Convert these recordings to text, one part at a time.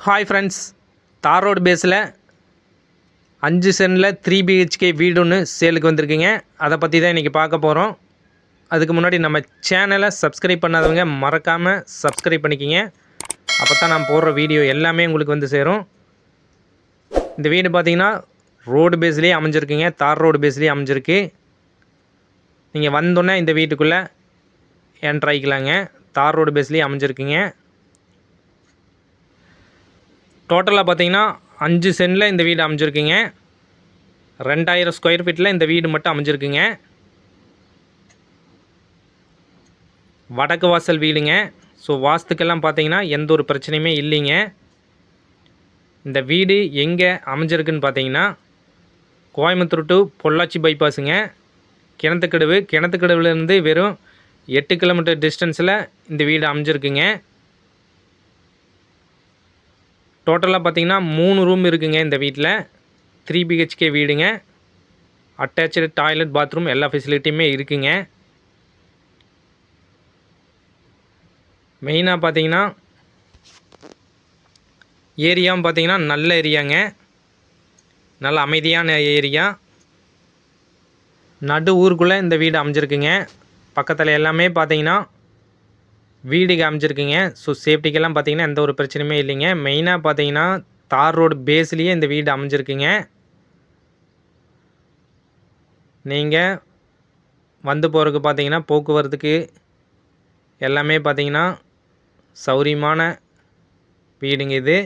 Hi friends, தார் road பேஸில் 5 சென்டில் 3 BHK வீடு ஒன்று சேலுக்கு வந்திருக்குங்க. அதை பற்றி தான் இன்றைக்கி பார்க்க போகிறோம். அதுக்கு முன்னாடி நம்ம சேனலை சப்ஸ்கிரைப் பண்ணாதவங்க மறக்காமல் சப்ஸ்கிரைப் பண்ணிக்கிங்க. அப்போ தான் நான் போடுற வீடியோ எல்லாமே உங்களுக்கு வந்து சேரும். இந்த வீடு பார்த்திங்கன்னா ரோடு பேஸ்லேயே அமைஞ்சிருக்குங்க. தார் ரோடு பேஸ்லேயே அமைஞ்சிருக்கு. நீங்கள் வந்தோன்னே இந்த வீட்டுக்குள்ளே என்ட்ராயிக்கலாங்க. தார் ரோடு பேஸ்லேயே அமைஞ்சிருக்குங்க. டோட்டலாக பார்த்தீங்கன்னா 5 சென்டில் இந்த வீடு அமைஞ்சிருக்குங்க. 2000 ஸ்கொயர் ஃபீட்டில் இந்த வீடு மட்டும் அமைஞ்சிருக்குங்க. வடக்கு வாசல் வீடுங்க. ஸோ வாஸ்துக்கெல்லாம் பார்த்தீங்கன்னா எந்த ஒரு பிரச்சனையுமே இல்லைங்க. இந்த வீடு எங்கே அமைஞ்சிருக்குன்னு பார்த்தீங்கன்னா கோயம்புத்தூர் டு பொள்ளாச்சி பைபாஸுங்க. கிணத்துக்கடவுலேருந்து வெறும் 8 கிலோமீட்டர் டிஸ்டன்ஸில் இந்த வீடு அமைஞ்சிருக்குங்க. டோட்டலாக பார்த்தீங்கன்னா 3 ரூம் இருக்குங்க இந்த வீட்டில். 3 பிஹெச்கே வீடுங்க. அட்டாச்சு டாய்லெட், பாத்ரூம் எல்லா ஃபெசிலிட்டியுமே இருக்குங்க. மெயினாக பார்த்தீங்கன்னா ஏரியாவும் பார்த்தீங்கன்னா நல்ல ஏரியாங்க. நல்ல அமைதியான ஏரியா. நடு ஊருக்குள்ளே இந்த வீடு அமைஞ்சிருக்குங்க. பக்கத்தில் எல்லாமே பார்த்தீங்கன்னா வீடுக்கு அமைஞ்சிருக்குங்க. ஸோ சேஃப்டிக்கெல்லாம் பார்த்தீங்கன்னா எந்த ஒரு பிரச்சனையுமே இல்லைங்க. மெயினாக பார்த்தீங்கன்னா தார் ரோடு பேஸ்லேயே இந்த வீடு அமைஞ்சிருக்குங்க. நீங்கள் வந்து போகிறதுக்கு பார்த்தீங்கன்னா போக்குவரத்துக்கு எல்லாமே பார்த்தீங்கன்னா சௌரியமான வீடுங்க இது.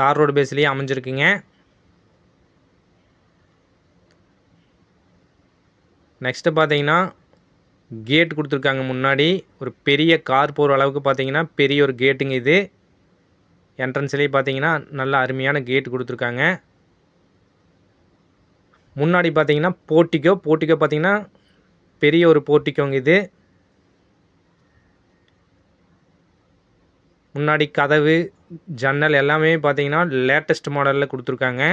தார் ரோடு பேஸ்லேயே அமைஞ்சிருக்குங்க. நெக்ஸ்ட்டு பார்த்தீங்கன்னா கேட் கொடுத்துருக்காங்க. முன்னாடி ஒரு பெரிய கார் போகிற அளவுக்கு பார்த்தீங்கன்னா பெரிய ஒரு கேட்டுங்க இது. என்ட்ரன்ஸ்லேயே பார்த்தீங்கன்னா நல்ல அருமையான கேட் கொடுத்துருக்காங்க. முன்னாடி பார்த்தீங்கன்னா போர்ட்டிக்கோ பார்த்தீங்கன்னா பெரிய ஒரு போர்ட்டிக்கோங்க இது. முன்னாடி கதவு, ஜன்னல் எல்லாமே பார்த்தீங்கன்னா லேட்டஸ்ட் மாடலில் கொடுத்துருக்காங்க.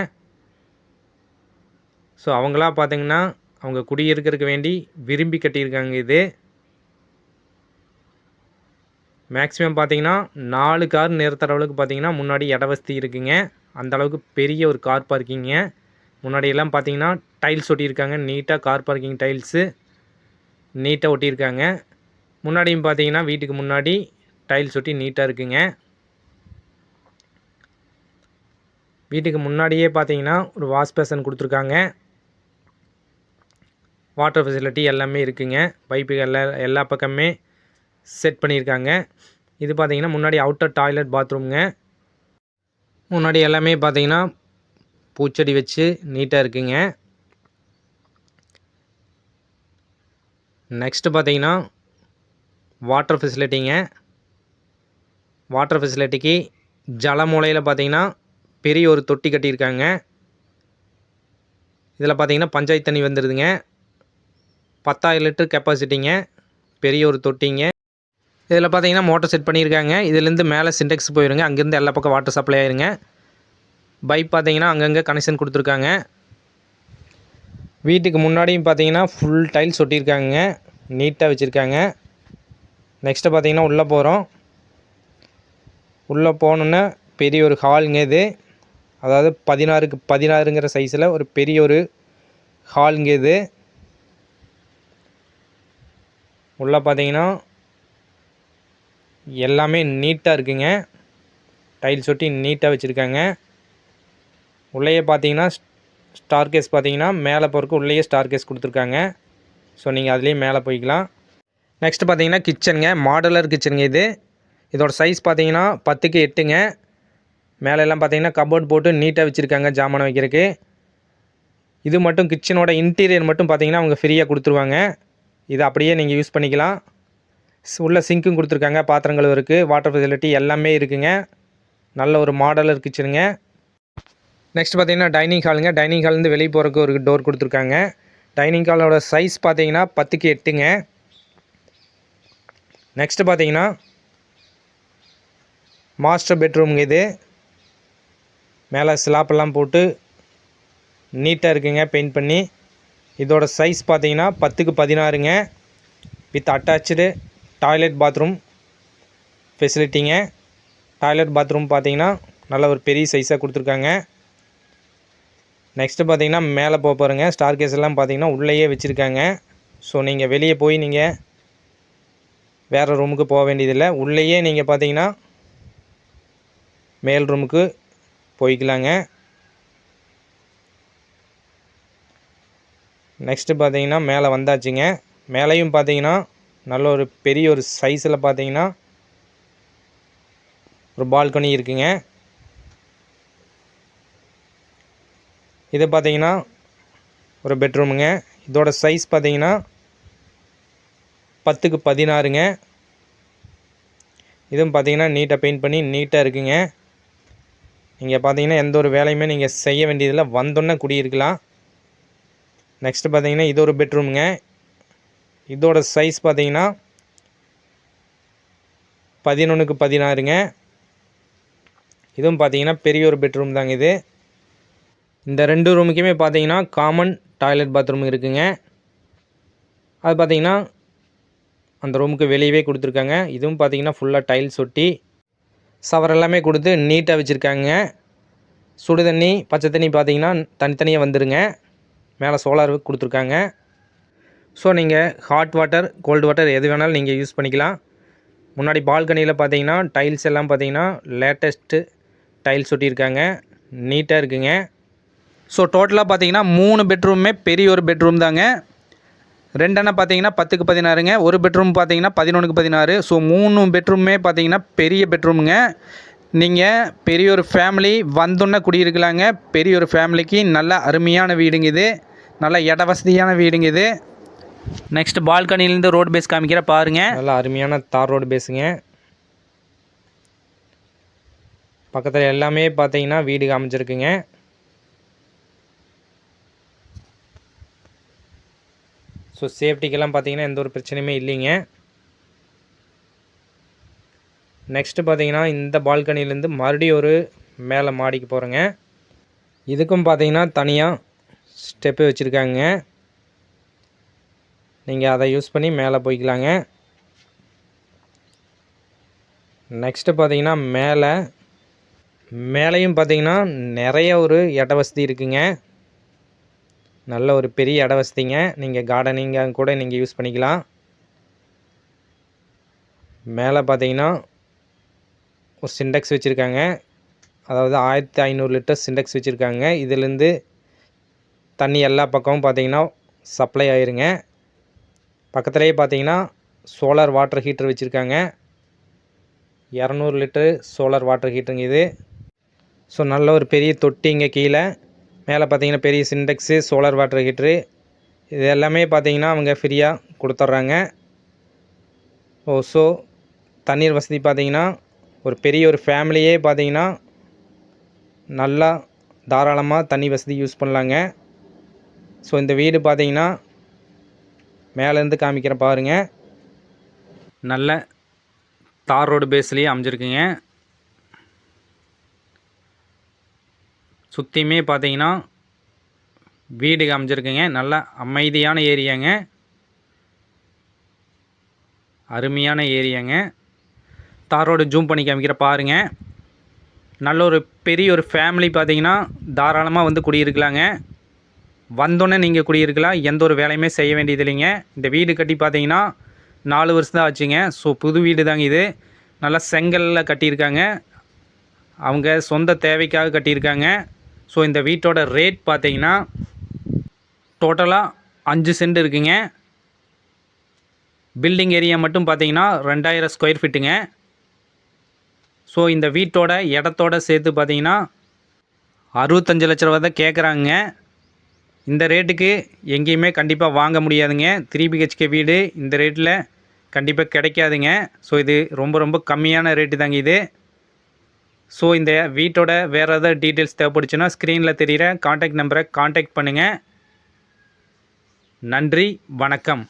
ஸோ அவங்களா பார்த்தீங்கன்னா அவங்க குடியிருக்கிறதுக்கு வேண்டி விரும்பி கட்டியிருக்காங்க இது. மேக்ஸிமம் பார்த்தீங்கன்னா 4 கார் நிறுத்துற அளவுக்கு பார்த்தீங்கன்னா முன்னாடி இட வசதி இருக்குங்க. அந்தளவுக்கு பெரிய ஒரு கார் பார்க்கிங்க. முன்னாடியெல்லாம் பார்த்தீங்கன்னா டைல்ஸ் ஒட்டியிருக்காங்க. நீட்டாக கார் பார்க்கிங் டைல்ஸு நீட்டாக ஒட்டியிருக்காங்க. முன்னாடியும் பார்த்தீங்கன்னா வீட்டுக்கு முன்னாடி டைல்ஸ் ஒட்டி நீட்டாக இருக்குங்க. வீட்டுக்கு முன்னாடியே பார்த்தீங்கன்னா ஒரு வாஷ் பேசன் கொடுத்துருக்காங்க. வாட்டர் ஃபெசிலிட்டி எல்லாமே இருக்குங்க. பைப்புகள் எல்லா பக்கமே செட் பண்ணியிருக்காங்க. இது பார்த்தீங்கன்னா முன்னாடி அவுட்டர் டாய்லெட், பாத்ரூம்ங்க. முன்னாடி எல்லாமே பார்த்தீங்கன்னா பூச்செடி வச்சு நீட்டாக இருக்குங்க. நெக்ஸ்ட்டு பார்த்தீங்கன்னா வாட்டர் ஃபெசிலிட்டிங்க. வாட்டர் ஃபெசிலிட்டிக்கு ஜலமூலையில் பார்த்தீங்கன்னா பெரிய ஒரு தொட்டி கட்டியிருக்காங்க. இதில் பார்த்தீங்கன்னா பஞ்சாயத்து தண்ணி வந்துடுதுங்க. 10,000 லிட்டர் கெப்பாசிட்டிங்க. பெரிய ஒரு தொட்டிங்க. இதில் பார்த்தீங்கன்னா மோட்டர் செட் பண்ணியிருக்காங்க. இதுலேருந்து மேலே சிண்டெக்ஸ் போயிருங்க. அங்கேருந்து எல்லா பக்கம் வாட்டர் சப்ளை ஆயிருங்க. பைப் பார்த்தீங்கன்னா அங்கங்கே கனெக்ஷன் கொடுத்துருக்காங்க. வீட்டுக்கு முன்னாடியும் பார்த்தீங்கன்னா ஃபுல் டைல்ஸ் ஒட்டியிருக்காங்க. நீட்டாக வச்சுருக்காங்க. நெக்ஸ்ட்டு பார்த்தீங்கன்னா உள்ளே போகிறோம். உள்ளே போனோன்னே பெரிய ஒரு ஹாலுங்க இது. அதாவது 16க்கு 16ங்கிற சைஸில் ஒரு பெரிய ஒரு ஹாலுங்க இது. உள்ளே பார்த்தீங்கன்னா எல்லாமே நீட்டாக இருக்குங்க. டைல்ஸ் ஒட்டி நீட்டாக வச்சுருக்காங்க. உள்ளேயே பார்த்தீங்கன்னா ஸ்டார் கேஸ் பார்த்தீங்கன்னா மேலே போகிறதுக்கு உள்ளேயே ஸ்டார் கேஸ் கொடுத்துருக்காங்க. ஸோ நீங்கள் அதுலேயே மேலே போய்க்கலாம். நெக்ஸ்ட்டு பார்த்தீங்கன்னா கிச்சனுங்க. மாடலர் கிச்சனுங்க இது. இதோட சைஸ் பார்த்தீங்கன்னா 10க்கு 8ங்க. மேலெல்லாம் பார்த்தீங்கன்னா கபோர்ட் போட்டு நீட்டாக வச்சுருக்காங்க ஜாமான் வைக்கிறதுக்கு. இது மட்டும் கிச்சனோட இன்டீரியர் மட்டும் பார்த்தீங்கன்னா அவங்க ஃப்ரீயாக கொடுத்துருவாங்க. இது அப்படியே நீங்கள் யூஸ் பண்ணிக்கலாம். உள்ள சிங்க்கும் கொடுத்துருக்காங்க. பாத்திரம் கழுவுறதுக்கு வாட்டர் ஃபெசிலிட்டி எல்லாமே இருக்குங்க. நல்ல ஒரு மாடலர் கிச்சனுங்க. நெக்ஸ்ட் பார்த்தீங்கன்னா டைனிங் ஹாலுங்க. டைனிங் ஹால்லேருந்து வெளியே போகிறதுக்கு ஒரு டோர் கொடுத்துருக்காங்க. டைனிங் ஹாலோட சைஸ் பார்த்தீங்கன்னா 10க்கு 8ங்க. நெக்ஸ்ட்டு பார்த்தீங்கன்னா மாஸ்டர் பெட்ரூம்ங்க இது. மேலே ஸ்லாப்பெல்லாம் போட்டு நீட்டாக இருக்குங்க பெயிண்ட் பண்ணி. இதோட சைஸ் பார்த்தீங்கன்னா 10க்கு 16ங்க. வித் அட்டாச்சு டாய்லெட், பாத்ரூம் ஃபெசிலிட்டிங்க. டாய்லெட் பாத்ரூம் பார்த்தீங்கன்னா நல்ல ஒரு பெரிய சைஸாக கொடுத்துருக்காங்க. நெக்ஸ்ட்டு பார்த்தீங்கன்னா மேலே போகிறங்க ஸ்டார் கேஸ் எல்லாம் பார்த்தீங்கன்னா உள்ளேயே வச்சுருக்காங்க. ஸோ நீங்கள் வெளியே போய் நீங்கள் வேறு ரூமுக்கு போக வேண்டியதில்லை. உள்ளேயே நீங்கள் பார்த்தீங்கன்னா மேல் ரூமுக்கு போய்க்கலாங்க. நெக்ஸ்ட்டு பார்த்தீங்கன்னா மேலே வந்தாச்சுங்க. மேலேயும் பார்த்தீங்கன்னா நல்ல ஒரு பெரிய ஒரு சைஸில் பார்த்தீங்கன்னா ஒரு பால்கனி இருக்குங்க. இது பார்த்தீங்கன்னா ஒரு பெட்ரூமுங்க. இதோட சைஸ் பார்த்தீங்கன்னா 10க்கு 16ங்க. இதுவும் பார்த்தீங்கன்னா நீட்டாக பெயிண்ட் பண்ணி நீட்டாக இருக்குங்க. நீங்கள் பார்த்தீங்கன்னா எந்த ஒரு வேலையுமே நீங்கள் செய்ய வேண்டியதில்லை, வந்தோன்னே குடியிருக்கலாம். நெக்ஸ்ட்டு பார்த்தீங்கன்னா இது ஒரு பெட்ரூமுங்க. இதோட சைஸ் பார்த்தீங்கன்னா 11க்கு 16ங்க. இதுவும் பார்த்தீங்கன்னா பெரிய ஒரு பெட்ரூம் தாங்க இது. இந்த 2 ரூமுக்குமே பார்த்தீங்கன்னா காமன் டாய்லெட் பாத்ரூம் இருக்குங்க. அது பார்த்தீங்கன்னா அந்த ரூமுக்கு வெளியவே கொடுத்துருக்காங்க. இதுவும் பார்த்தீங்கன்னா ஃபுல்லாக டைல்ஸ் ஒட்டி சவர் எல்லாமே கொடுத்து நீட்டாக வச்சுருக்காங்க. சுடு தண்ணி பச்சை தண்ணி பார்த்தீங்கன்னா தனித்தனியாக வந்துடுங்க. மேலே சோலார் கொடுத்துருக்காங்க. ஸோ நீங்கள் ஹாட் வாட்டர் கோல்டு வாட்டர் எது வேணாலும் நீங்கள் யூஸ் பண்ணிக்கலாம். முன்னாடி பால்கனியில் பார்த்தீங்கன்னா டைல்ஸ் எல்லாம் பார்த்தீங்கன்னா லேட்டஸ்ட்டு டைல்ஸ் ஒட்டியிருக்காங்க, நீட்டாக இருக்குங்க. ஸோ டோட்டலாக பார்த்தீங்கன்னா 3 பெட்ரூமே பெரிய ஒரு பெட்ரூம் தாங்க. 2 பார்த்தீங்கன்னா 10க்கு 16ங்க. ஒரு பெட்ரூம் பார்த்தீங்கன்னா 11க்கு 16. ஸோ 3 பெட்ரூமே பார்த்தீங்கன்னா பெரிய பெட்ரூமுங்க. நீங்கள் பெரிய ஒரு ஃபேமிலி வந்தோன்னே குடியிருக்கலாங்க. பெரிய ஒரு ஃபேமிலிக்கு நல்ல அருமையான வீடுங்க இது. நல்ல இட வசதியான வீடுங்க இது. நெக்ஸ்ட் பால்கனிலேருந்து ரோடு பேஸ் காமிக்கிற பாருங்கள். நல்ல அருமையான தார் ரோடு பேஸுங்க. பக்கத்தில் எல்லாமே பார்த்தீங்கன்னா வீடு காமிச்சிருக்குங்க. ஸோ சேஃப்டிக்கெல்லாம் பார்த்தீங்கன்னா எந்த ஒரு பிரச்சனையுமே இல்லைங்க. நெக்ஸ்ட்டு பார்த்தீங்கன்னா இந்த பால்கனிலேருந்து மறுபடியும் ஒரு மேலே மாடிக்கு போகிறேங்க. இதுக்கும் பார்த்தீங்கன்னா தனியாக ஸ்டெப்பு வச்சுருக்காங்க. நீங்கள் அதை யூஸ் பண்ணி மேலே போய்க்கலாங்க. நெக்ஸ்ட்டு பார்த்தீங்கன்னா மேலேயும் பார்த்தீங்கன்னா நிறைய ஒரு இட வசதி இருக்குங்க. நல்ல ஒரு பெரிய இட வசதிங்க. நீங்கள் கார்டனிங்காக கூட நீங்கள் யூஸ் பண்ணிக்கலாம். மேலே பார்த்தீங்கன்னா ஒரு சிண்டெக்ஸ் வச்சுருக்காங்க. அதாவது 1500 லிட்டர் சிண்டெக்ஸ் வச்சுருக்காங்க. இதிலேருந்து தண்ணி எல்லா பக்கமும் பார்த்தீங்கன்னா சப்ளை ஆயிருங்க. பக்கத்துலேயே பார்த்தீங்கன்னா சோலார் வாட்டர் ஹீட்டர் வச்சுருக்காங்க. 200 லிட்டர் சோலார் வாட்டர் ஹீட்டருங்க இது. ஸோ நல்ல ஒரு பெரிய தொட்டி இங்கே கீழே. மேலே பார்த்தீங்கன்னா பெரிய சிண்டெக்ஸு, சோலார் வாட்டர் ஹீட்ரு, இது எல்லாமே பார்த்தீங்கன்னா அவங்க ஃப்ரீயாக கொடுத்துட்றாங்க. ஸோ தண்ணீர் வசதி பார்த்தீங்கன்னா ஒரு பெரிய ஒரு ஃபேமிலியே பார்த்தீங்கன்னா நல்லா தாராளமாக தண்ணி வசதி யூஸ் பண்ணலாங்க. ஸோ இந்த வீடு பார்த்தீங்கன்னா மேலேருந்து காமிக்கிறேன் பாருங்கள். நல்ல தார் ரோடு பேஸ்லேயே அமைஞ்சிருக்குங்க. சுற்றியுமே பார்த்தீங்கன்னா வீடு அமைஞ்சிருக்குங்க. நல்ல அமைதியான ஏரியாங்க, அருமையான ஏரியாங்க. தார் ரோடு ஜூம் பண்ணி காமிக்கிற பாருங்கள். நல்ல ஒரு பெரிய ஒரு ஃபேமிலி பார்த்தீங்கன்னா தாராளமாக வந்து குடியிருக்கலாங்க. வந்தோன்னே நீங்கள் குடியிருக்கலாம், எந்த ஒரு வேலையுமே செய்ய வேண்டியது இல்லைங்க. இந்த வீடு கட்டி பார்த்தீங்கன்னா 4 வருஷம் தான் ஆச்சுங்க. ஸோ புது வீடு தாங்க இது. நல்லா செங்கலில் கட்டியிருக்காங்க, அவங்க சொந்த தேவைக்காக கட்டியிருக்காங்க. ஸோ இந்த வீட்டோட ரேட் பார்த்தீங்கன்னா டோட்டலாக 5 சென்ட் இருக்குங்க. பில்டிங் ஏரியா மட்டும் பார்த்தீங்கன்னா 2000 ஸ்கொயர் ஃபீட்டுங்க. ஸோ இந்த வீட்டோட இடத்தோட சேர்த்து பார்த்தீங்கன்னா 65 லட்ச ரூபா தான் கேட்குறாங்க. இந்த ரேட்டுக்கு எங்கேயுமே கண்டிப்பாக வாங்க முடியாதுங்க. 3 BHK வீடு இந்த ரேட்டில் கண்டிப்பாக கிடைக்காதுங்க. ஸோ இது ரொம்ப ரொம்ப கம்மியான ரேட்டு தாங்க இது. ஸோ இந்த வீட்டோட வேறு ஏதாவது டீட்டெயில்ஸ் தேவைப்படுச்சுன்னா ஸ்க்ரீனில் தெரிகிற காண்டாக்ட் நம்பரை காண்டாக்ட் பண்ணுங்கள். நன்றி, வணக்கம்.